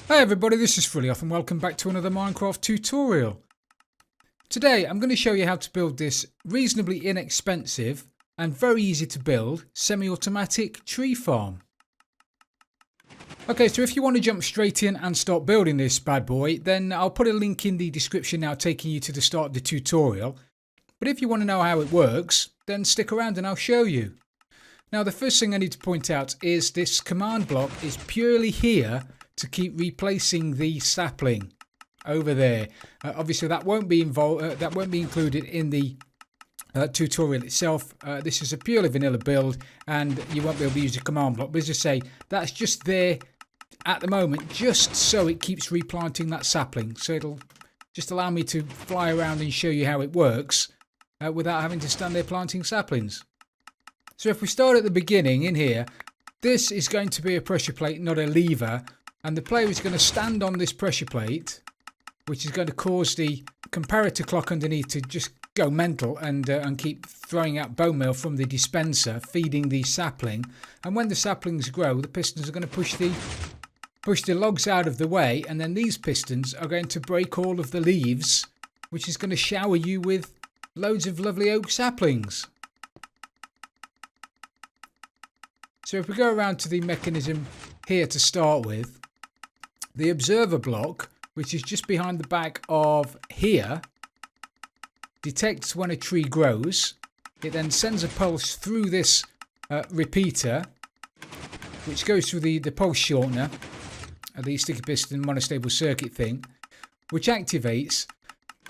Hi everybody, this is Frillyoff and welcome back to another Minecraft tutorial. Today I'm going to show you how to build this reasonably inexpensive and very easy to build semi-automatic tree farm. Okay, so if you want to jump straight in and start building this bad boy, then I'll put a link in the description now taking you to the start of the tutorial. But if you want to know how it works, then stick around and I'll show you. Now the first thing I need to point out is this command block is purely here to keep replacing the sapling over there. Obviously that won't be included in the tutorial itself. This is a purely vanilla build and you won't be able to use the command block, but as I say, that's just there at the moment just so it keeps replanting that sapling, so it'll just allow me to fly around and show you how it works without having to stand there planting saplings. So if we start at the beginning in here, this is going to be a pressure plate, not a lever. And the player is going to stand on this pressure plate, which is going to cause the comparator clock underneath to just go mental and keep throwing out bone meal from the dispenser, feeding the sapling. And when the saplings grow, the pistons are going to push the logs out of the way, and then these pistons are going to break all of the leaves, which is going to shower you with loads of lovely oak saplings. So if we go around to the mechanism here to start with, the observer block, which is just behind the back of here, detects when a tree grows. It then sends a pulse through this repeater, which goes through the pulse shortener, the sticky piston monostable circuit thing, which activates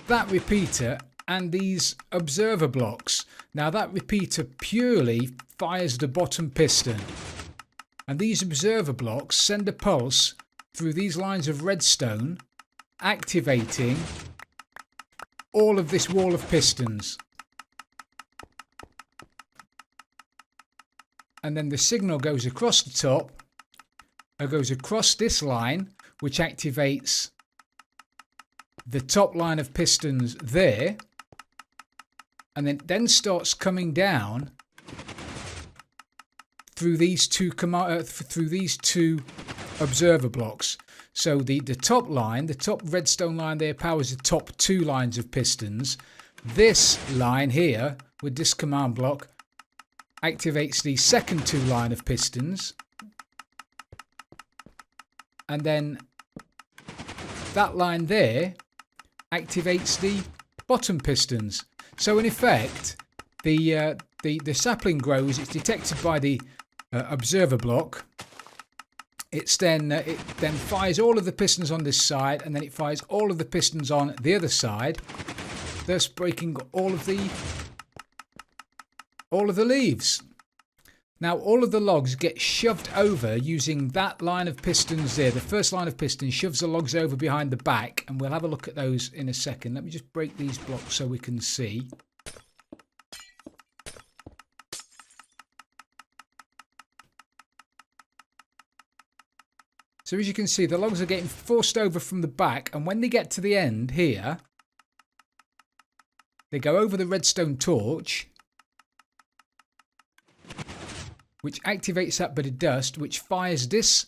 that repeater and these observer blocks. Now that repeater purely fires the bottom piston, and these observer blocks send a pulse through these lines of redstone, activating all of this wall of pistons. And then the signal goes across the top, goes across this line, which activates the top line of pistons there, and then starts coming down through these two observer blocks. So the top line, the top redstone line there, powers the top two lines of pistons. This line here with this command block activates the second two line of pistons, and then that line there activates the bottom pistons. So in effect, the sapling grows. It's detected by the observer block. It then fires all of the pistons on this side, and then it fires all of the pistons on the other side, thus breaking all of the leaves. Now all of the logs get shoved over using that line of pistons there. The first line of pistons shoves the logs over behind the back, and we'll have a look at those in a second. Let me just break these blocks so we can see. So as you can see, the logs are getting forced over from the back, and when they get to the end here, they go over the redstone torch, which activates that bit of dust, which fires this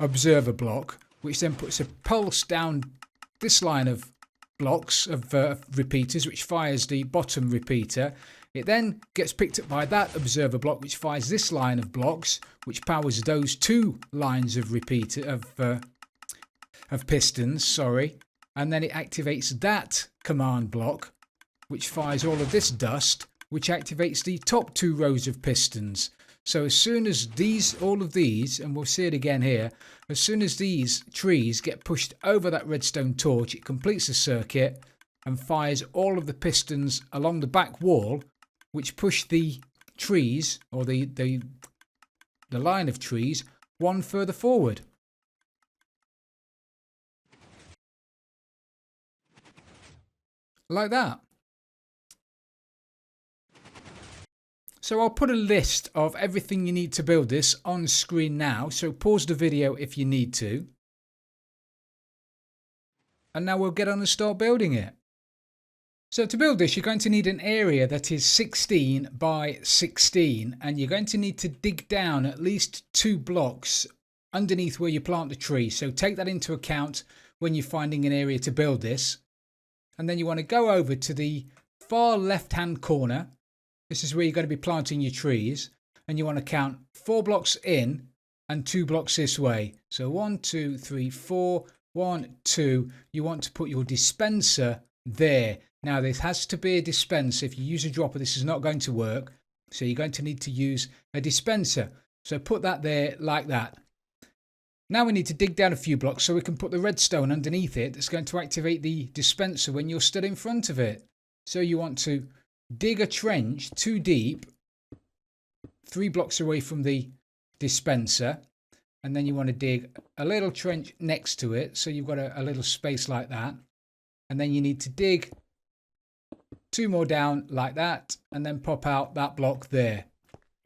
observer block, which then puts a pulse down this line of blocks of repeaters, which fires the bottom repeater. It then gets picked up by that observer block, which fires this line of blocks, which powers those two lines of pistons, sorry. And then it activates that command block, which fires all of this dust, which activates the top two rows of pistons. So as soon as all of these, and we'll see it again here, as soon as these trees get pushed over that redstone torch, it completes the circuit and fires all of the pistons along the back wall, which push the trees, or the line of trees, one further forward. Like that. So I'll put a list of everything you need to build this on screen now, so pause the video if you need to. And now we'll get on and start building it. So to build this, you're going to need an area that is 16 by 16, and you're going to need to dig down at least 2 blocks underneath where you plant the tree. So take that into account when you're finding an area to build this. And then you want to go over to the far left hand corner. This is where you're going to be planting your trees, and you want to count 4 blocks in and 2 blocks this way. So 1, 2, 3, 4, 1, 2. You want to put your dispenser there. Now this has to be a dispenser. If you use a dropper, this is not going to work. So you're going to need to use a dispenser. So put that there like that. Now we need to dig down a few blocks so we can put the redstone underneath it that's going to activate the dispenser when you're stood in front of it. So you want to dig a trench 2 deep, 3 blocks away from the dispenser, and then you want to dig a little trench next to it so you've got a little space like that, and then you need to dig 2 more down like that and then pop out that block there.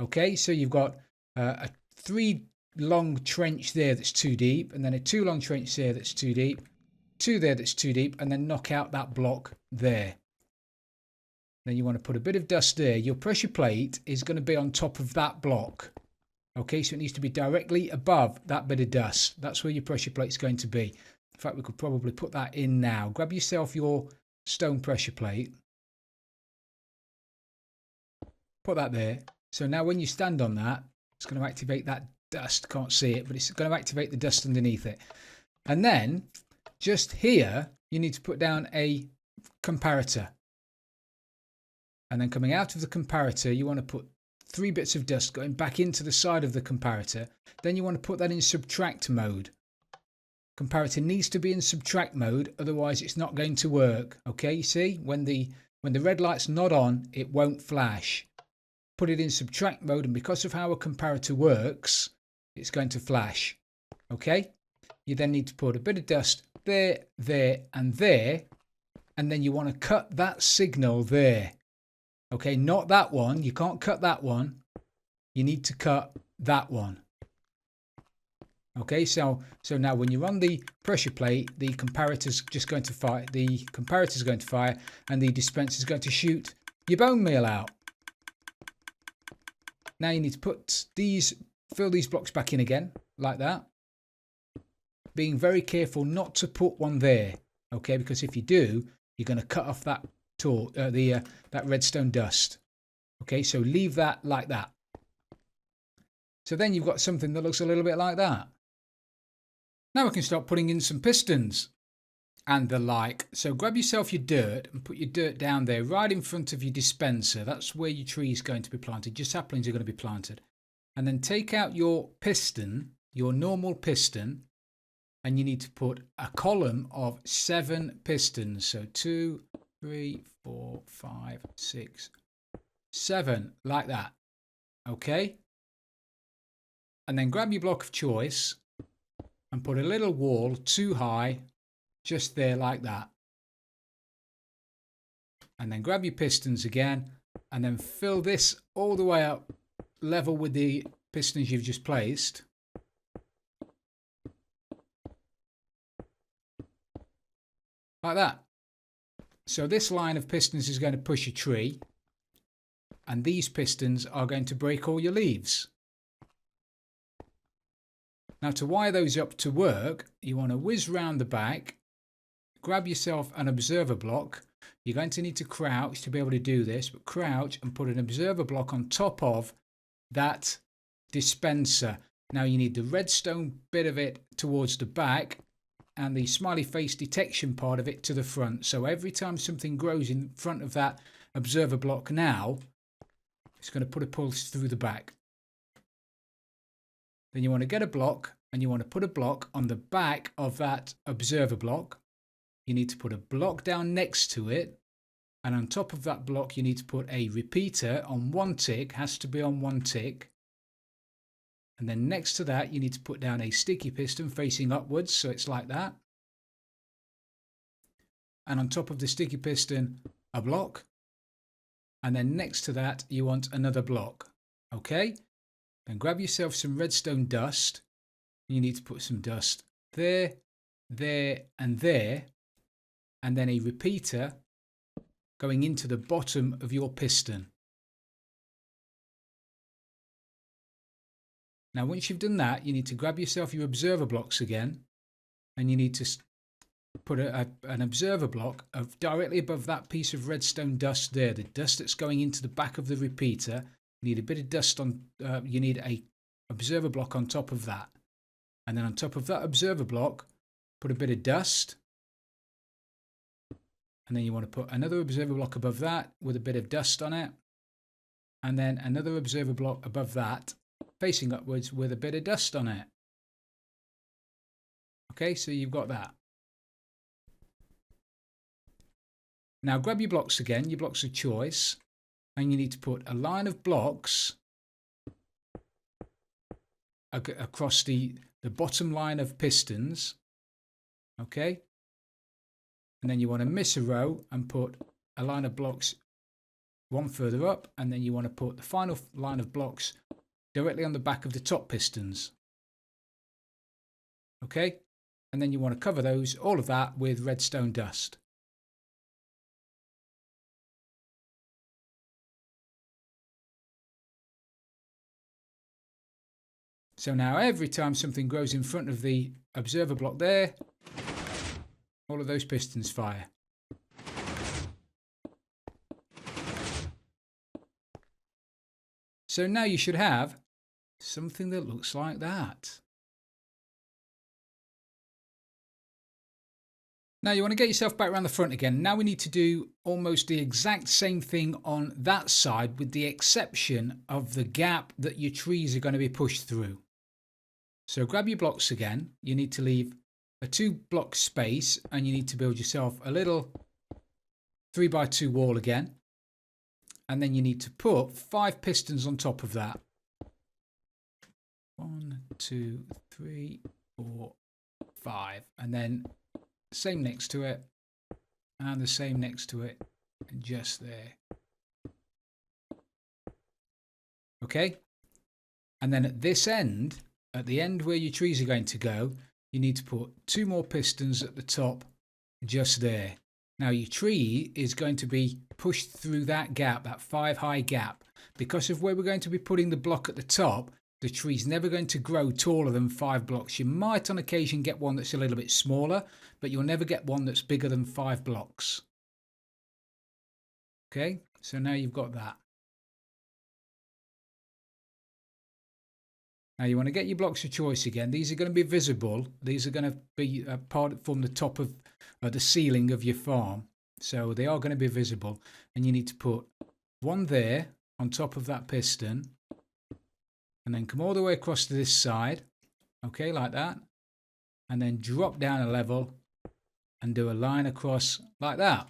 Okay, so you've got a 3 long trench there that's 2 deep, and then a 2 long trench there that's 2 deep, 2 there that's 2 deep, and then knock out that block there. Then you want to put a bit of dust there. Your pressure plate is going to be on top of that block. Okay, so it needs to be directly above that bit of dust. That's where your pressure plate is going to be. In fact, we could probably put that in now. Grab yourself your stone pressure plate. Put that there. So now when you stand on that, it's going to activate that dust. Can't see it, but it's going to activate the dust underneath it. And then just here, you need to put down a comparator. And then coming out of the comparator, you want to put 3 bits of dust going back into the side of the comparator. Then you want to put that in subtract mode. Comparator needs to be in subtract mode, otherwise it's not going to work. Okay, you see, when the red light's not on, it won't flash. Put it in subtract mode, and because of how a comparator works, it's going to flash. Okay, you then need to put a bit of dust there, there, and there, and then you want to cut that signal there. Okay, not that one. You can't cut that one. You need to cut that one. Okay, so now when you're on the pressure plate, the comparator's just going to fire. The comparator's going to fire, and the dispenser's going to shoot your bone meal out. Now you need to fill these blocks back in again, like that. Being very careful not to put one there. Okay, because if you do, you're going to cut off that that redstone dust. Okay, so leave that like that. So then you've got something that looks a little bit like that. Now we can start putting in some pistons and the like. So grab yourself your dirt and put your dirt down there right in front of your dispenser. That's where your tree is going to be planted. Your saplings are going to be planted. And then take out your piston, your normal piston, and you need to put a column of 7 pistons. So 2, 3, 4, 5, 6, 7, like that. Okay? And then grab your block of choice and put a little wall 2 high just there like that. And then grab your pistons again and then fill this all the way up level with the pistons you've just placed. Like that. So this line of pistons is going to push your tree, and these pistons are going to break all your leaves. Now to wire those up to work, you want to whiz round the back, grab yourself an observer block. You're going to need to crouch to be able to do this, but crouch and put an observer block on top of that dispenser. Now you need the redstone bit of it towards the back and the smiley face detection part of it to the front. So every time something grows in front of that observer block now, it's going to put a pulse through the back. Then you want to get a block and you want to put a block on the back of that observer block. You need to put a block down next to it, and on top of that block you need to put a repeater on 1 tick, has to be on 1 tick. And then next to that you need to put down a sticky piston facing upwards, so it's like that. And on top of the sticky piston a block, and then next to that you want another block. Okay, then grab yourself some redstone dust. You need to put some dust there, there and there, and then a repeater going into the bottom of your piston. Now once you've done that, you need to grab yourself your observer blocks again, and you need to put an observer block directly above that piece of redstone dust there, the dust that's going into the back of the repeater. You need a bit of dust on, you need a observer block on top of that, and then on top of that observer block put a bit of dust, and then you want to put another observer block above that with a bit of dust on it, and then another observer block above that facing upwards with a bit of dust on it. Okay, so you've got that. Now grab your blocks again, your blocks of choice, and you need to put a line of blocks across the bottom line of pistons. Okay, and then you want to miss a row and put a line of blocks one further up, and then you want to put the final line of blocks directly on the back of the top pistons. Okay, and then you want to cover those, all of that, with redstone dust. So now every time something grows in front of the observer block there, all of those pistons fire. So now you should have something that looks like that. Now you want to get yourself back around the front again. Now we need to do almost the exact same thing on that side, with the exception of the gap that your trees are going to be pushed through. So grab your blocks again. You need to leave a 2-block space, and you need to build yourself a little 3x2 wall again. And then you need to put 5 pistons on top of that. 1, 2, 3, 4, 5. And then same next to it, and the same next to it, and just there. Okay, and then at this end, at the end where your trees are going to go, you need to put 2 more pistons at the top, just there. Now your tree is going to be pushed through that gap, that 5 high gap. Because of where we're going to be putting the block at the top, the tree's never going to grow taller than 5 blocks. You might on occasion get one that's a little bit smaller, but you'll never get one that's bigger than 5 blocks. Okay, so now you've got that. Now you want to get your blocks of choice again. These are going to be visible. These are going to be part from the top of the ceiling of your farm. So they are going to be visible. And you need to put one there on top of that piston. And then come all the way across to this side. Okay, like that. And then drop down a level and do a line across like that.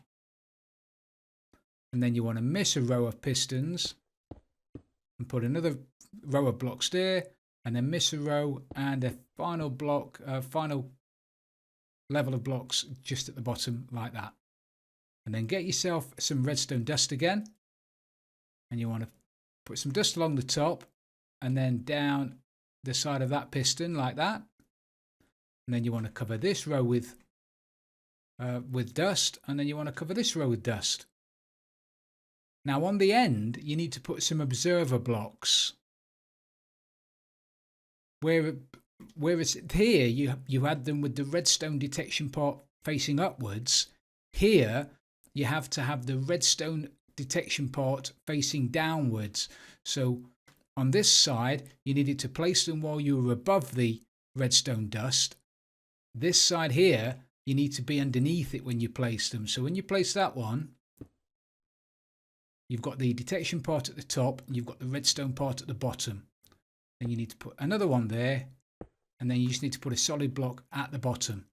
And then you want to miss a row of pistons and put another row of blocks there. And then miss a row and a final block, final level of blocks just at the bottom like that. And then get yourself some redstone dust again. And you want to put some dust along the top and then down the side of that piston like that. And then you want to cover this row with dust, and then you want to cover this row with dust. Now on the end, you need to put some observer blocks. Whereas here you had them with the redstone detection part facing upwards, here you have to have the redstone detection part facing downwards. So on this side you needed to place them while you were above the redstone dust. This side here you need to be underneath it when you place them. So when you place that one, you've got the detection part at the top and you've got the redstone part at the bottom. Then you need to put another one there, and then you just need to put a solid block at the bottom,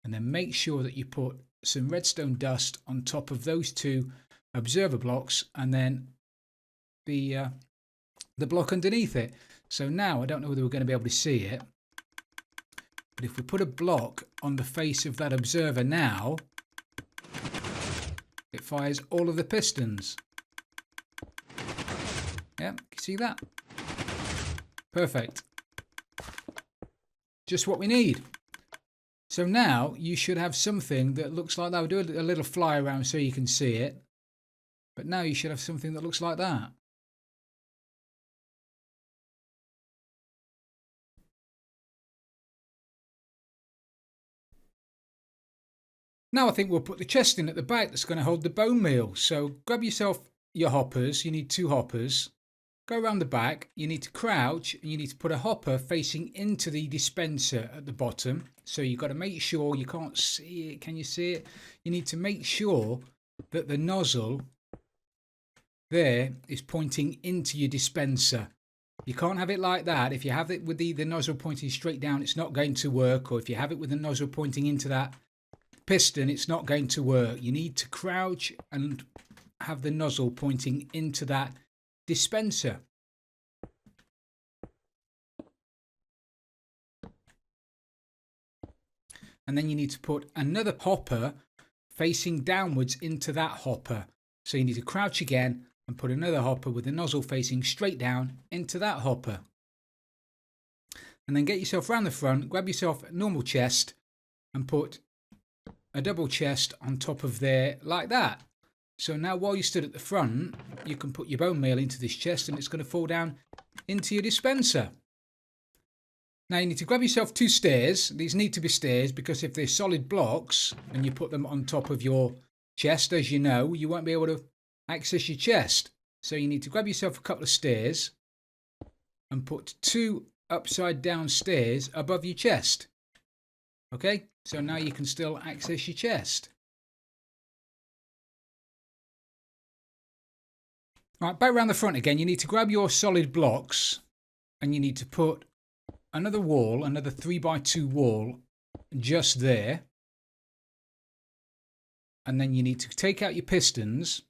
and then make sure that you put some redstone dust on top of those 2 observer blocks, and then the block underneath it. So now I don't know whether we're going to be able to see it, but if we put a block on the face of that observer now, it fires all of the pistons. Yeah, can you see that? Perfect. Just what we need. So now you should have something that looks like that. We'll do a little fly around so you can see it. But now you should have something that looks like that. Now I think we'll put the chest in at the back that's going to hold the bone meal. So grab yourself your hoppers. You need 2 hoppers. Go around the back. You need to crouch and you need to put a hopper facing into the dispenser at the bottom. So you've got to make sure, you can't see it. Can you see it? You need to make sure that the nozzle there is pointing into your dispenser. You can't have it like that. If you have it with the nozzle pointing straight down, it's not going to work. Or if you have it with the nozzle pointing into that piston, it's not going to work. You need to crouch and have the nozzle pointing into that dispenser. And then you need to put another hopper facing downwards into that hopper. So you need to crouch again and put another hopper with the nozzle facing straight down into that hopper. And then get yourself round the front, grab yourself a normal chest and put a double chest on top of there like that. So now while you stood at the front, you can put your bone meal into this chest and it's going to fall down into your dispenser. Now you need to grab yourself 2 stairs. These need to be stairs because if they're solid blocks and you put them on top of your chest, as you know, you won't be able to access your chest. So you need to grab yourself a couple of stairs and put 2 upside down stairs above your chest. Okay, so now you can still access your chest. Right, back around the front again, you need to grab your solid blocks and you need to put another wall, another 3x2 wall just there. And then you need to take out your pistons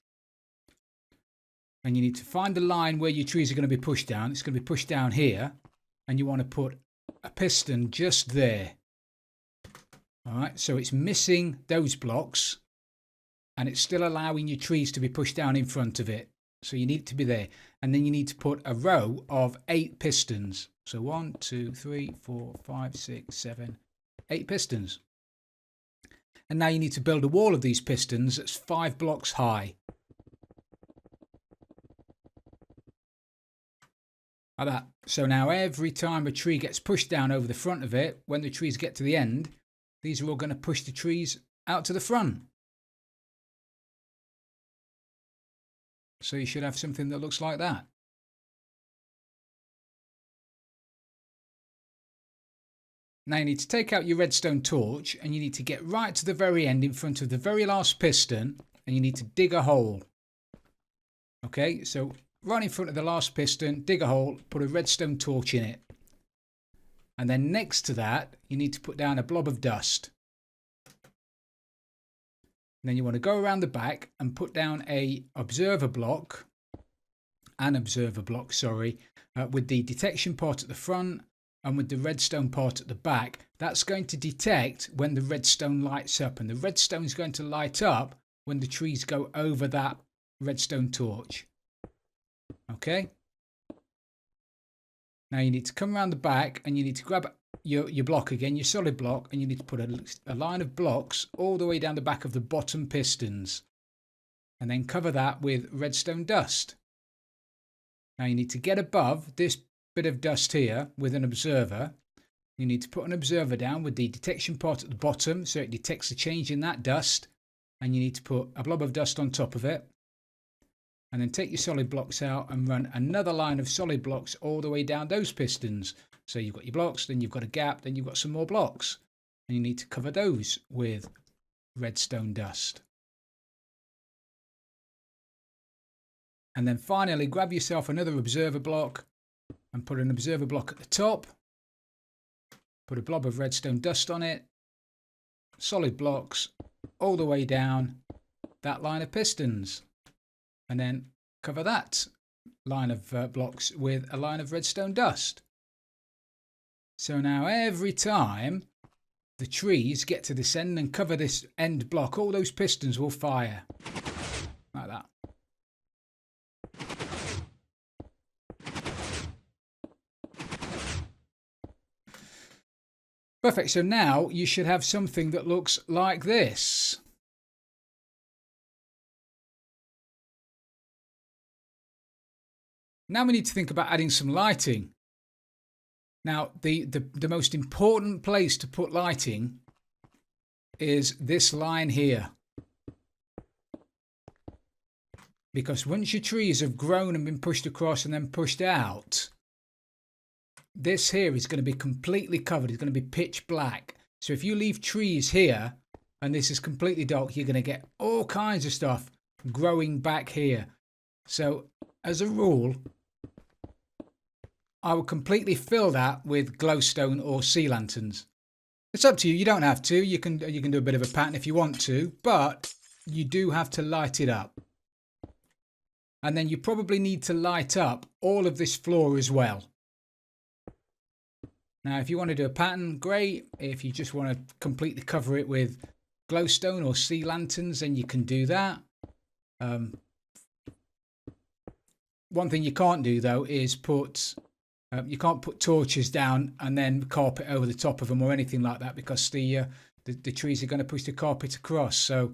and you need to find the line where your trees are going to be pushed down. It's going to be pushed down here and you want to put a piston just there. All right, so it's missing those blocks and it's still allowing your trees to be pushed down in front of it. So you need it to be there. And then you need to put a row of 8 pistons. So 1, 2, 3, 4, 5, 6, 7, 8 pistons. And now you need to build a wall of these pistons that's 5 blocks high. Like that. So now every time a tree gets pushed down over the front of it, when the trees get to the end, these are all going to push the trees out to the front. So you should have something that looks like that. Now you need to take out your redstone torch and you need to get right to the very end in front of the very last piston and you need to dig a hole. Okay, so right in front of the last piston, dig a hole, put a redstone torch in it. And then next to that, you need to put down a blob of dust. And then you want to go around the back and put down an observer block, with the detection part at the front and with the redstone part at the back. That's going to detect when the redstone lights up, and the redstone is going to light up when the trees go over that redstone torch. Okay. Now you need to come around the back and you need to grab your block again, your solid block, and you need to put a line of blocks all the way down the back of the bottom pistons and then cover that with redstone dust. Now you need to get above this bit of dust here with an observer. You need to put an observer down with the detection part at the bottom so it detects the change in that dust, and you need to put a blob of dust on top of it. And then take your solid blocks out and run another line of solid blocks all the way down those pistons. So you've got your blocks, then you've got a gap, then you've got some more blocks. And you need to cover those with redstone dust. And then finally, grab yourself another observer block and put an observer block at the top. Put a blob of redstone dust on it. Solid blocks all the way down that line of pistons. And then cover that line of blocks with a line of redstone dust. So now every time the trees get to this end and cover this end block, all those pistons will fire. Like that. Perfect. So now you should have something that looks like this. Now we need to think about adding some lighting. Now, the most important place to put lighting is this line here. Because once your trees have grown and been pushed across and then pushed out, this here is going to be completely covered. It's going to be pitch black. So if you leave trees here and this is completely dark, you're going to get all kinds of stuff growing back here. So as a rule, I would completely fill that with glowstone or sea lanterns. It's up to you. You don't have to. You can do a bit of a pattern if you want to, but you do have to light it up. And then you probably need to light up all of this floor as well. Now, if you want to do a pattern, great. If you just want to completely cover it with glowstone or sea lanterns, then you can do that. One thing you can't do, though, is you can't put torches down and then carpet over the top of them or anything like that, because the trees are going to push the carpet across. So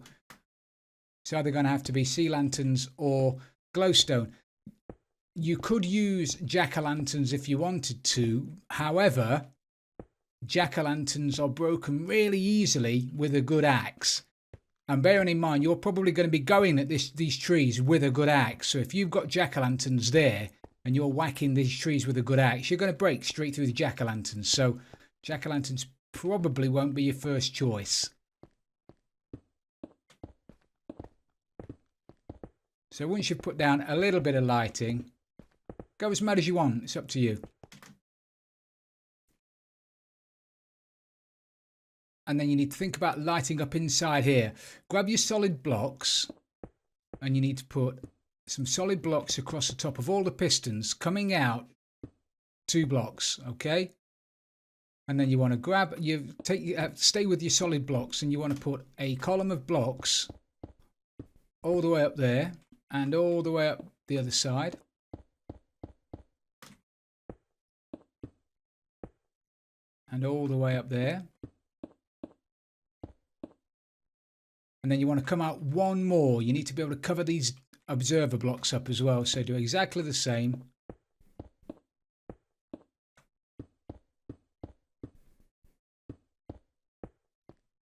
it's either going to have to be sea lanterns or glowstone. You could use jack-o'-lanterns if you wanted to. However, jack-o'-lanterns are broken really easily with a good axe. And bearing in mind, you're probably going to be going at these trees with a good axe. So if you've got jack-o'-lanterns there and you're whacking these trees with a good axe, you're going to break straight through the jack-o'-lanterns. So jack-o'-lanterns probably won't be your first choice. So once you've put down a little bit of lighting, go as mad as you want. It's up to you. And then you need to think about lighting up inside here. Grab your solid blocks and you need to put some solid blocks across the top of all the pistons coming out 2 blocks, okay? And then you want to stay with your solid blocks, and you want to put a column of blocks all the way up there and all the way up the other side. And all the way up there. And then you want to come out one more. You need to be able to cover these observer blocks up as well. So do exactly the same.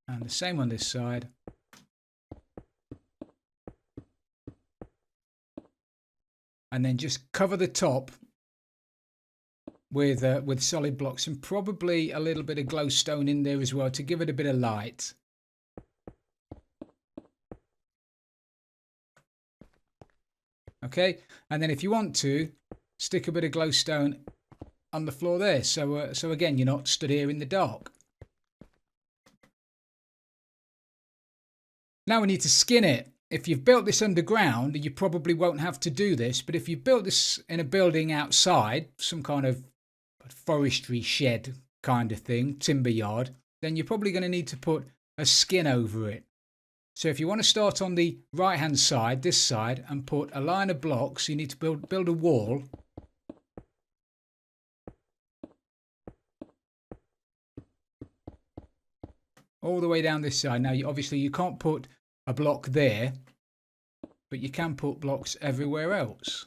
And the same on this side. And then just cover the top with solid blocks, and probably a little bit of glowstone in there as well to give it a bit of light. Okay, and then if you want to, stick a bit of glowstone on the floor there. So again, you're not stood here in the dark. Now we need to skin it. If you've built this underground, you probably won't have to do this. But if you've built this in a building outside, some kind of forestry shed kind of thing, timber yard, then you're probably going to need to put a skin over it. So if you want to start on the right hand side, this side, and put a line of blocks, you need to build a wall. All the way down this side. Now obviously you can't put a block there, but you can put blocks everywhere else.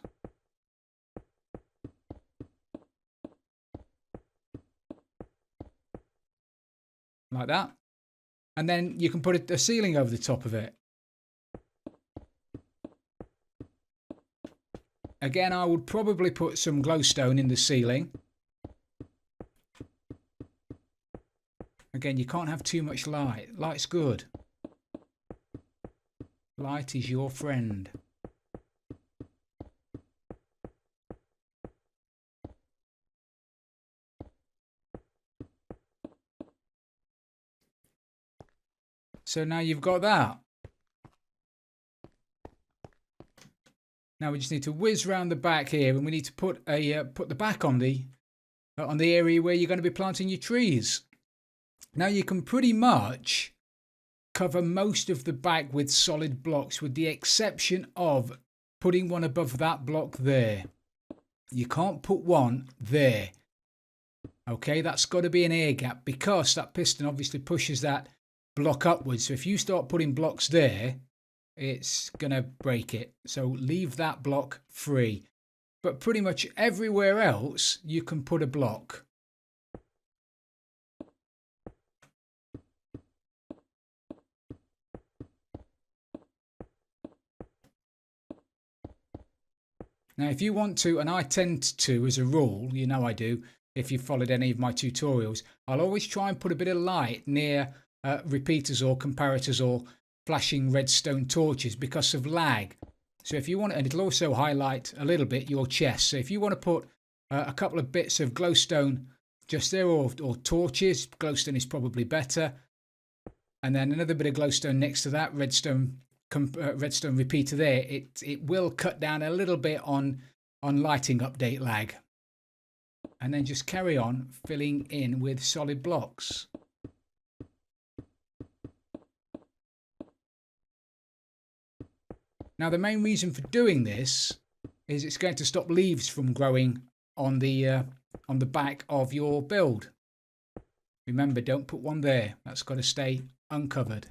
Like that. And then you can put a ceiling over the top of it. Again, I would probably put some glowstone in the ceiling. Again, you can't have too much light. Light's good. Light is your friend. So now you've got that. Now we just need to whiz round the back here, and we need to put the back on the area where you're going to be planting your trees. Now you can pretty much cover most of the back with solid blocks, with the exception of putting one above that block there. You can't put one there. Okay, that's got to be an air gap, because that piston obviously pushes that block upwards. So if you start putting blocks there, it's going to break it. So leave that block free. But pretty much everywhere else you can put a block. Now if you want to, and I tend to as a rule, you know I do, if you've followed any of my tutorials, I'll always try and put a bit of light near repeaters or comparators or flashing redstone torches because of lag. So if you want, and it'll also highlight a little bit your chest. So if you want to put a couple of bits of glowstone just there, or torches, glowstone is probably better, and then another bit of glowstone next to that redstone repeater there, it will cut down a little bit on lighting update lag. And then just carry on filling in with solid blocks. Now the main reason for doing this is it's going to stop leaves from growing on the back of your build. Remember, don't put one there. That's got to stay uncovered.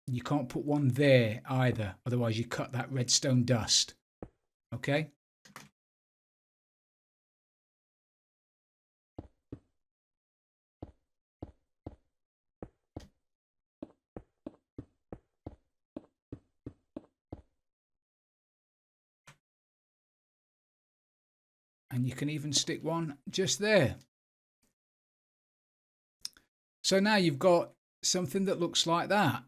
You can't put one there either, otherwise you cut that redstone dust. Okay? And you can even stick one just there. So now you've got something that looks like that.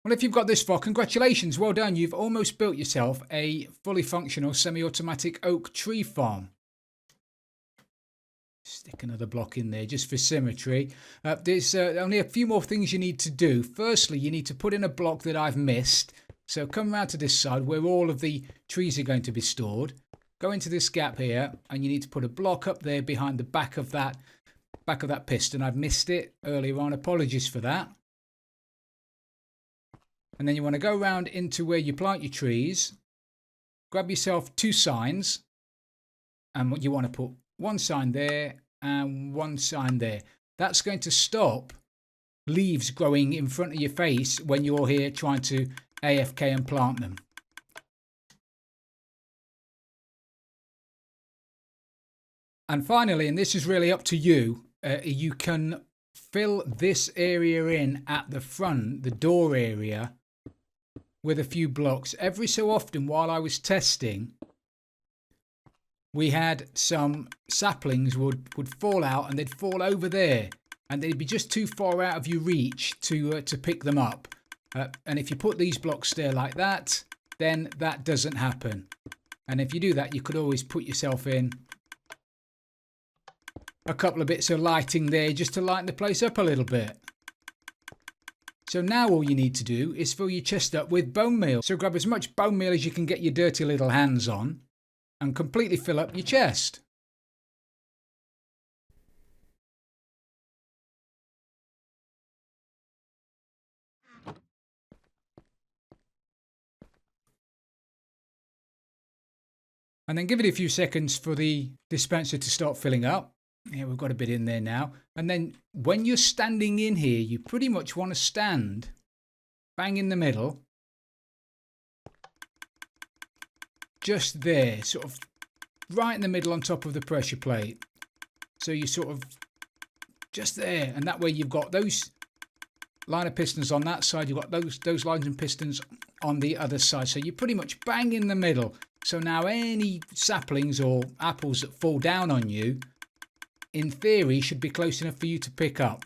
Well, if you've got this far, congratulations, well done. You've almost built yourself a fully functional semi-automatic oak tree farm. Stick another block in there just for symmetry. There's only a few more things you need to do. Firstly, you need to put in a block that I've missed. So come around to this side where all of the trees are going to be stored. Go into this gap here, and you need to put a block up there behind the back of that piston. I've missed it earlier on. Apologies for that. And then you want to go around into where you plant your trees. Grab yourself 2 signs. And what you want to put one sign there and one sign there. That's going to stop leaves growing in front of your face when you're here trying to AFK and plant them. And finally, and this is really up to you, you can fill this area in at the front, the door area, with a few blocks. Every so often while I was testing, we had some saplings would fall out, and they'd fall over there, and they'd be just too far out of your reach to pick them up. And if you put these blocks there like that, then that doesn't happen. And if you do that, you could always put yourself in a couple of bits of lighting there just to lighten the place up a little bit. So now all you need to do is fill your chest up with bone meal. So grab as much bone meal as you can get your dirty little hands on and completely fill up your chest. And then give it a few seconds for the dispenser to start filling up. Yeah, we've got a bit in there now. And then when you're standing in here, you pretty much want to stand bang in the middle. Just there, sort of right in the middle on top of the pressure plate. So you sort of just there. And that way you've got those line of pistons on that side. You've got those lines and pistons on the other side. So you're pretty much bang in the middle. So now any saplings or apples that fall down on you, in theory, should be close enough for you to pick up.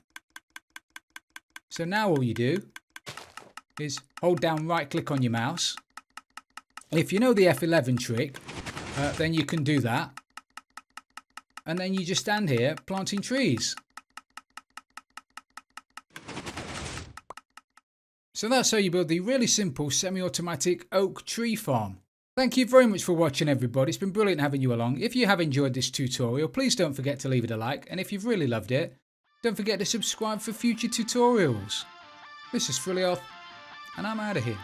So now all you do is hold down right click on your mouse. If you know the F11 trick, then you can do that. And then you just stand here planting trees. So that's how you build the really simple semi-automatic oak tree farm. Thank you very much for watching, everybody. It's been brilliant having you along. If you have enjoyed this tutorial, please don't forget to leave it a like. And if you've really loved it, don't forget to subscribe for future tutorials. This is Frilioth, and I'm out of here.